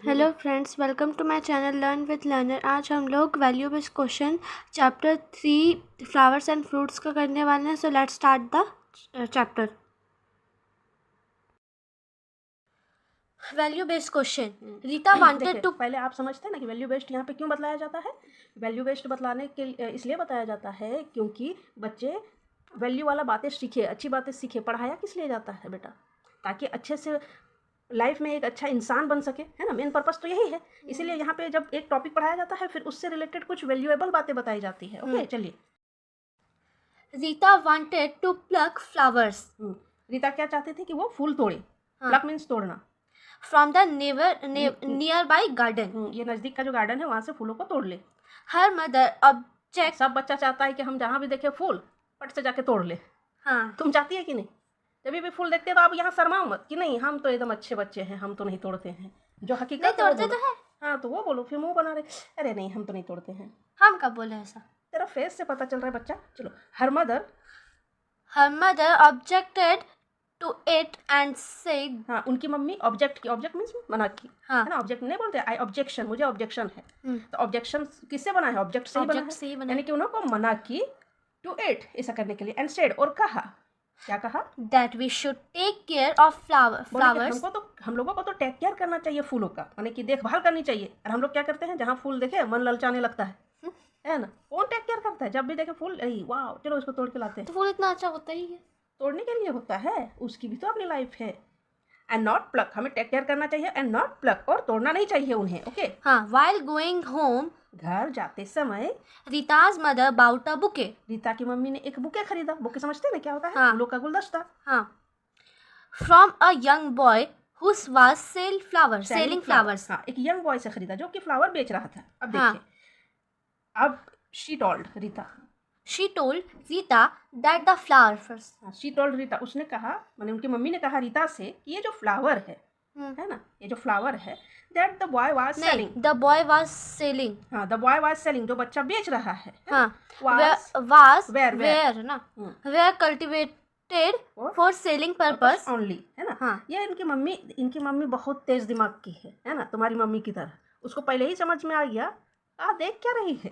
Hello friends, welcome to my channel learn with learner. आज हम लोग value based question chapter 3 flowers and fruits का करने वाले हैं। So let's start the chapter. Value based question. Rita wanted to पहले आप समझते हैं ना कि वैल्यू बेस्ड यहाँ पे क्यों बतलाया जाता है। वैल्यू बेस्ड बतलाने के इसलिए बताया जाता है क्योंकि बच्चे वैल्यू वाला बातें सीखे, अच्छी बातें सीखे। पढ़ाया किस लिए जाता है बेटा? ताकि अच्छे से लाइफ में एक अच्छा इंसान बन सके, है ना। मेन पर्पस तो यही है। इसीलिए यहाँ पे जब एक टॉपिक पढ़ाया जाता है फिर उससे रिलेटेड कुछ वैल्यूएबल बातें बताई जाती है। ओके, चलिए। Rita wanted to pluck flowers. Rita क्या चाहती थी कि वो फूल तोड़े। प्लक मीन्स तोड़ना। From the nearby garden. ये नज़दीक का जो गार्डन है वहाँ से फूलों को तोड़ ले। Her mother object. सब बच्चा चाहता है कि हम जहाँ भी देखे फूल पट से जाके तोड़ ले। हाँ, तुम चाहती है कि नहीं? जब भी फूल देखते हैं तो आप यहाँ शर्माओ मत कि नहीं हम तो एकदम अच्छे बच्चे हैं, हम तो नहीं तोड़ते हैं। जो हकीकत नहीं तोड़ते तो है। हाँ, तो वो बोलो, फिर मुंह बना रहे अरे नहीं हम तो नहीं तोड़ते हैं। हम कब बोले ऐसा? तेरा फेस से पता चल रहा है बच्चा। चलो, her mother objected to it and said. हाँ, उनकी मम्मी ऑब्जेक्ट की, ऑब्जेक्ट मीन्स मना की। हाँ, है ना। ऑब्जेक्ट नहीं बोलते, आई ऑब्जेक्शन, मुझे ऑब्जेक्शन है। तो ऑब्जेक्शन किससे बना है? ऑब्जेक्ट से ही बना है। यानी कि उन्होंने मना की टू इट, ऐसा करने के लिए। एंड सेड, और कहा, क्या कहा? that we should take care of flowers. हम लोगों को तो टेक केयर करना चाहिए फूलों का, यानी कि देखभाल करनी चाहिए। और हम लोग क्या करते हैं, जहाँ फूल देखे मन ललचाने लगता है ना। कौन टेक केयर करता है? जब भी देखे फूल, अरे वाह चलो इसको तोड़ के लाते हैं। तो फूल इतना अच्छा होता ही है, तोड़ने के लिए होता है, उसकी भी तो अपनी लाइफ है। एंड नॉट प्लक, हमें टेक केयर करना चाहिए। एंड नॉट प्लक, और तोड़ना नहीं चाहिए उन्हें। ओके। हाँ, while going home, घर जाते समय रीता's mother bought a bouquet. Rita की मम्मी ने एक बुके खरीदा। बुके समझते हैं ना क्या होता है? हाँ, फूलों का गुलदस्ता। हाँ, from a young boy who was selling flowers. हाँ, एक यंग बॉय से खरीदा जो कि फ्लावर बेच रहा था। अब हाँ, देखिए, अब she told Rita, she told Rita that the flowers. She told Rita, उसने कहा, मैंने उनकी मम्मी ने कहा रीता से कि ये जो फ्लावर है ना, ये जो फ्लावर है, that the boy was selling. The boy was selling. हाँ, द बॉय वाज सेलिंग, जो बच्चा बेच रहा है। हाँ, was where ना, where cultivated for selling purpose only, है ना। हाँ, ये इनकी मम्मी बहुत तेज दिमाग की है ना, तुम्हारी मम्मी की तरह। उसको पहले ही समझ में आ गया, देख क्या रही है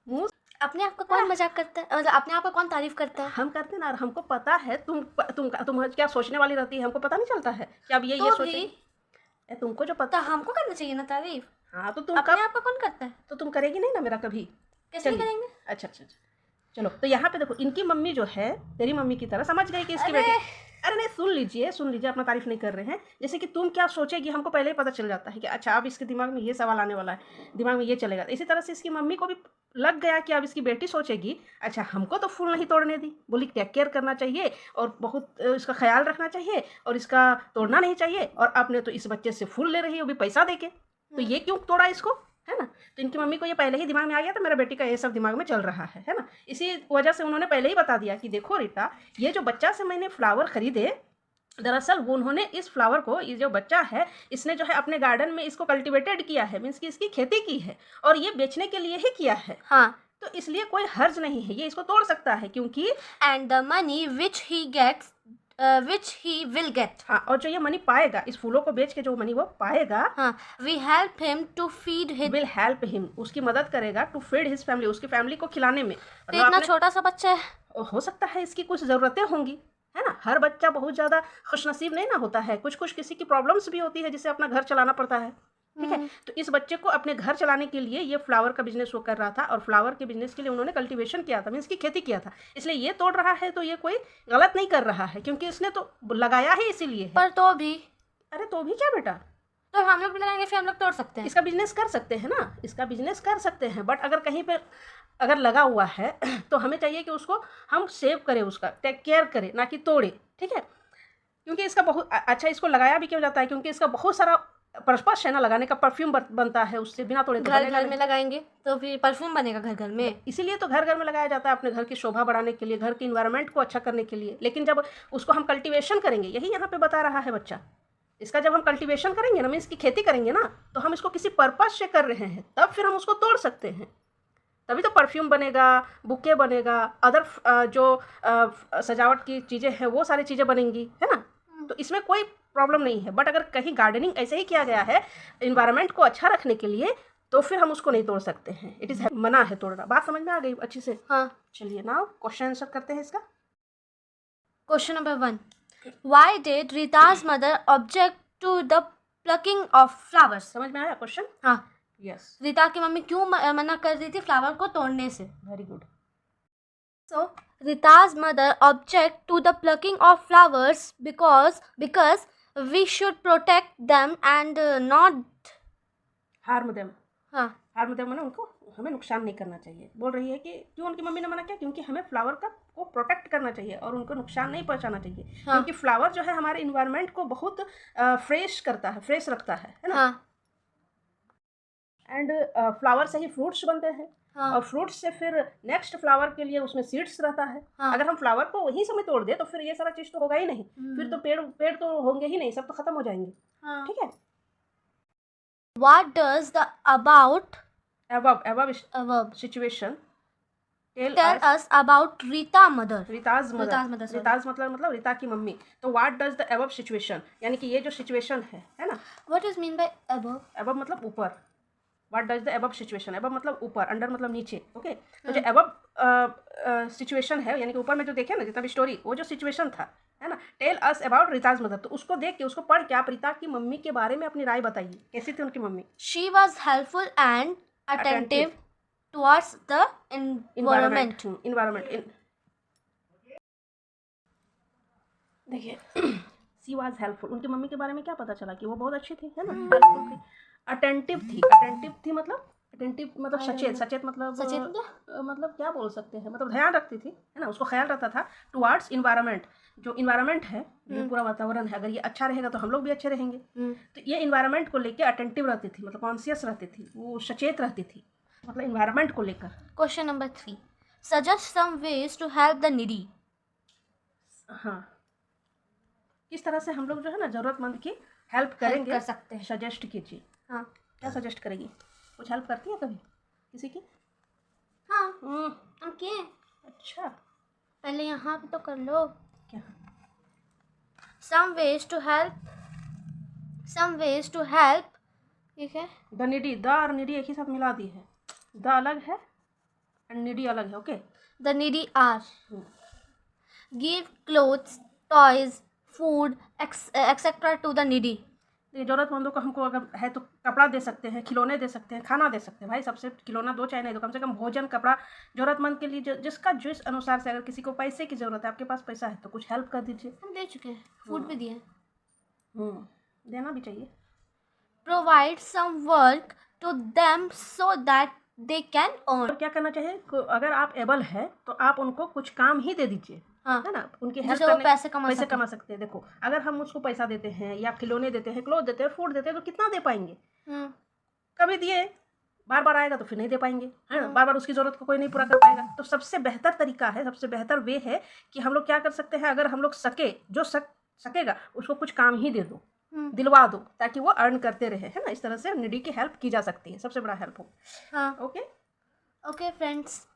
मुँह। अपने आप का कौन मजाक करता है, मतलब अपने आप का कौन तारीफ करता है? हम करते ना, और हमको पता है तुम क्या सोचने वाली रहती है, हमको पता नहीं चलता है कि अब ये सोचे। तुमको जो पता, हमको करना चाहिए ना तारीफ। हाँ, तो तुम अपने आप का कौन करता है? तो तुम करेगी नहीं ना मेरा कभी। कैसे करेंगे? अच्छा, चलो। तो यहाँ पे देखो, इनकी मम्मी जो है तेरी मम्मी की तरह समझ गई कि इसकी बेटी। अरे नहीं, सुन लीजिए, अपना तारीफ नहीं कर रहे हैं। जैसे कि तुम क्या सोचेगी हमको पहले ही पता चल जाता है कि अच्छा अब इसके दिमाग में ये सवाल आने वाला है, दिमाग में ये चलेगा। इसी तरह से इसकी मम्मी को भी लग गया कि अब इसकी बेटी सोचेगी अच्छा हमको तो फूल नहीं तोड़ने दी, बोली टेक केयर करना चाहिए और बहुत इसका ख्याल रखना चाहिए और इसका तोड़ना नहीं चाहिए, और आपने तो इस बच्चे से फूल ले रही है वो भी पैसा देके, तो ये क्यों तोड़ा इसको, है ना। तो इनकी मम्मी को ये पहले ही दिमाग में आ गया था मेरा बेटी का ये सब दिमाग में चल रहा है ना। इसी वजह से उन्होंने पहले ही बता दिया कि देखो रीता, ये जो बच्चा से मैंने फ्लावर खरीदे, दरअसल उन्होंने इस फ्लावर को, ये जो बच्चा है इसने जो है अपने गार्डन में इसको कल्टिवेटेड किया है, मीन्स कि इसकी खेती की है और ये बेचने के लिए ही किया है। हाँ, तो इसलिए कोई हर्ज नहीं है, ये इसको तोड़ सकता है क्योंकि and the money which he will get. हाँ, और जो ये मनी पाएगा, इस फूलों को बेच के जो मनी वो पाएगा, हाँ, we help him to feed his, will help him, उसकी मदद करेगा, टू फीड हिज फैमिली, उसकी फैमिली को खिलाने में। तो इतना छोटा सा बच्चा है, हो सकता है इसकी कुछ ज़रूरतें होंगी, है ना। हर बच्चा बहुत ज़्यादा खुशनसीब नहीं ना होता है, कुछ किसी की प्रॉब्लम्स भी होती है जिसे अपना घर चलाना पड़ता है, ठीक है। तो इस बच्चे को अपने घर चलाने के लिए ये फ्लावर का बिजनेस वो कर रहा था, और फ्लावर के बिजनेस के लिए उन्होंने कल्टीवेशन किया था, मीन्स की खेती किया था, इसलिए ये तोड़ रहा है। तो ये कोई गलत नहीं कर रहा है क्योंकि इसने तो लगाया ही इसीलिए है। पर तो भी, अरे तो भी क्या बेटा, तो हम लोग भी लगाएंगे फिर हम लोग तोड़ सकते हैं। इसका बिजनेस कर सकते हैं ना, इसका बिजनेस कर सकते हैं, बट अगर कहीं पर अगर लगा हुआ है तो हमें चाहिए कि उसको हम सेव करें, उसका टेक केयर करें, ना कि तोड़े, ठीक है। क्योंकि इसका बहुत अच्छा, इसको लगाया भी क्यों जाता है, क्योंकि इसका बहुत सारा पर्पस है ना, लगाने का परफ्यूम बनता है उससे, बिना तोड़े तो घर में लगाएंगे तो फिर परफ्यूम बनेगा घर में, इसीलिए तो घर में लगाया जाता है, अपने घर की शोभा बढ़ाने के लिए, घर के इन्वायरमेंट को अच्छा करने के लिए। लेकिन जब उसको हम कल्टीवेशन करेंगे, यही यहाँ पे बता रहा है बच्चा, इसका जब हम कल्टीवेशन करेंगे ना, मीन्स की खेती करेंगे ना, तो हम इसको किसी पर्पस से कर रहे हैं, तब फिर हम उसको तोड़ सकते हैं, तभी तो परफ्यूम बनेगा, बुके बनेगा, अदर जो सजावट की चीज़ें हैं वो सारी चीज़ें बनेंगी, है ना। तो इसमें कोई प्रॉब्लम नहीं है। बट अगर कहीं गार्डनिंग ऐसे ही किया गया है इन्वायरमेंट को अच्छा रखने के लिए, तो फिर हम उसको नहीं तोड़ सकते हैं। इट इज़ मना है तोड़ना। बात समझ में आ गई अच्छी से? हाँ। चलिए नाउ क्वेश्चन आंसर करते हैं इसका। Question number 1, why did Rita's mother object to the plucking of flowers? समझ में आया क्वेश्चन? हाँ। यस, रीता की मम्मी क्यों मना कर रही थी फ्लावर को तोड़ने से? Very good. So Rita's mother object to the plucking of flowers because we should protect them and not harm them. हाँ हार्म देम माने उनको हमें नुकसान नहीं करना चाहिए। बोल रही है कि क्यों उनकी मम्मी ने मना किया? क्योंकि हमें फ्लावर का को प्रोटेक्ट करना चाहिए और उनको नुकसान नहीं पहुंचाना चाहिए। हाँ। क्योंकि फ्लावर जो है हमारे इन्वायरमेंट को बहुत फ्रेश करता है, फ्रेश रखता है ना। हाँ एंड फ्लावर से ही फ्रूट्स बनते हैं। हाँ और फ्रूट्स से फिर नेक्स्ट फ्लावर के लिए उसमें सीड्स रहता है। हाँ। अगर हम फ्लावर को वही समय तोड़ दे तो फिर ये सारा चीज़ तो होगा ही नहीं। फिर तो पेड़ तो होंगे ही नहीं, सब तो खत्म हो जाएंगे। हाँ। ठीक है। What does the above situation tell us about Rita mother? Ritaj Rita's mother, mother. sorry. Ritaj मतलब रीता की मम्मी। तो what does the above situation, यानी कि ये जो सिचुएशन है ना। What is mean by above? Above मतलब ऊपर। What does the above situation, above मतलब ऊपर, अंडर मतलब नीचे। ओके। तो जो अबव सिचुएशन है, यानी कि ऊपर में जो देखे ना जितना भी स्टोरी, वो जो सिचुएशन था है ना, tell us about Rita's mother. तो उसको देख के, उसको पढ़ के आप रीता की मम्मी के बारे में अपनी राय बताइए। कैसी थी उनकी mummy? She was helpful and attentive towards the environment. Environment देखिए सी वाज हेल्पफुल। उनकी मम्मी के बारे में क्या पता चला कि वो बहुत अच्छी थी, है ना, हेल्पफुल थी, अटेंटिव थी मतलब अटेंटिव मतलब सचेत मतलब क्या बोल सकते हैं, मतलब ध्यान रखती थी, है ना, उसको ख्याल रहता था टुवार्ड्स इन्वायरमेंट। जो इन्वायरमेंट है, जो पूरा वातावरण है, अगर ये अच्छा रहेगा तो हम लोग भी अच्छे रहेंगे। तो ये इन्वायरमेंट को लेकर अटेंटिव रहती थी, मतलब कॉन्शियस रहती थी, वो सचेत रहती थी, मतलब इन्वायरमेंट को लेकर। Question number 3, suggest some ways to help the needy. हाँ, किस तरह से हम लोग जो है ना ज़रूरतमंद की हेल्प करेंगे, कर सकते हैं। सजेस्ट कीजिए। हाँ क्या सजेस्ट करेगी? कुछ हेल्प करती है कभी किसी की? हाँ हम किए। अच्छा, पहले यहाँ पे तो कर लो। क्या? some ways to help ठीक है। द नीडी, द और नीडी एक ही साथ मिला दी है। द अलग है एंड नीडी अलग है। Okay. The needy are give clothes, toys, food, etc. to the needy. ये ज़रूरतमंदों को हमको अगर है तो कपड़ा दे सकते हैं, खिलौने दे सकते हैं, खाना दे सकते हैं। भाई सबसे खिलौना दो चाहे नहीं दो, कम से कम भोजन, कपड़ा ज़रूरतमंद के लिए जिसका जिस अनुसार से, अगर किसी को पैसे की ज़रूरत है, आपके पास पैसा है तो कुछ हेल्प कर दीजिए। हम दे चुके हैं, फूड भी दिए। देना भी चाहिए। Provide some work to them so that they can earn. और क्या करना चाहिए? अगर आप एबल है तो आप उनको कुछ काम ही दे दीजिए, हाँ। है ना, उनकी हेल्प जिससे वो करने पैसे कमा सकते हैं। देखो, अगर हम उसको पैसा देते हैं या खिलौने देते हैं, क्लोथ देते हैं, फूड देते हैं, तो कितना दे पाएंगे? कभी दिए, बार बार आएगा तो फिर नहीं दे पाएंगे, है ना, बार बार उसकी ज़रूरत को कोई नहीं पूरा कर पाएगा। तो सबसे बेहतर तरीका है, सबसे बेहतर वे है कि हम लोग क्या कर सकते हैं, अगर हम लोग सकेगा उसको कुछ काम ही दे दो, दिलवा दो, ताकि वो अर्न करते रहे, है ना। इस तरह से निडी की हेल्प की जा सकती है, सबसे बड़ा हेल्प हो। हाँ ओके ओके फ्रेंड्स,